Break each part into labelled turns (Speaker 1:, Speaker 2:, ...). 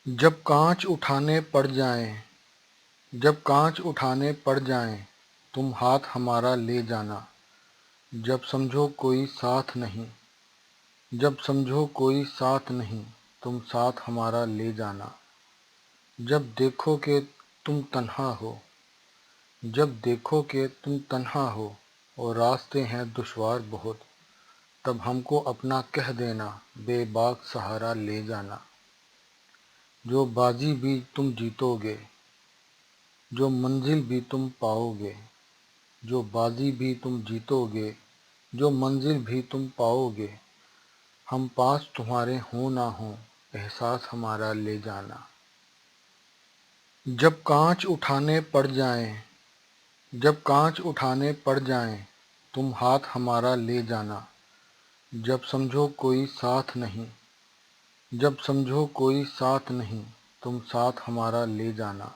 Speaker 1: جب کانچ اٹھانے پڑ جائیں جب کانچ اٹھانے پڑ جائیں تم ہاتھ ہمارا لے جانا، جب سمجھو کوئی ساتھ نہیں جب سمجھو کوئی ساتھ نہیں تم ساتھ ہمارا لے جانا، جب دیکھو کہ تم تنہا ہو جب دیکھو کہ تم تنہا ہو اور راستے ہیں دشوار بہت، تب ہم کو اپنا کہہ دینا، بے باک سہارا لے جانا، جو بازی بھی تم جیتو گے جو منزل بھی تم پاؤ گے، جو بازی بھی تم جیتو گے جو منزل بھی تم پاؤ گے، ہم پاس تمہارے ہوں نہ ہوں احساس ہمارا لے جانا۔ جب کانچ اٹھانے پڑ جائیں جب کانچ اٹھانے پڑ جائیں تم ہاتھ ہمارا لے جانا، جب سمجھو کوئی ساتھ نہیں جب سمجھو کوئی ساتھ نہیں تم ساتھ ہمارا لے جانا،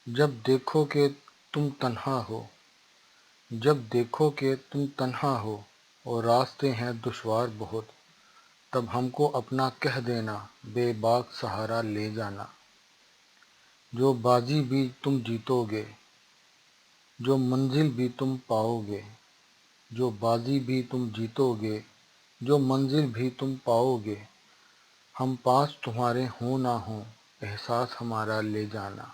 Speaker 1: جب دیکھو کہ تم تنہا ہو جب دیکھو کہ تم تنہا ہو اور راستے ہیں دشوار بہت، تب ہم کو اپنا کہہ دینا، بے باک سہارا لے جانا، جو بازی بھی تم جیتو گے جو منزل بھی تم پاؤ گے، جو بازی بھی تم جیتو گے جو منزل بھی تم پاؤ گے، ہم پاس تمہارے ہوں نہ ہوں احساس ہمارا لے جانا۔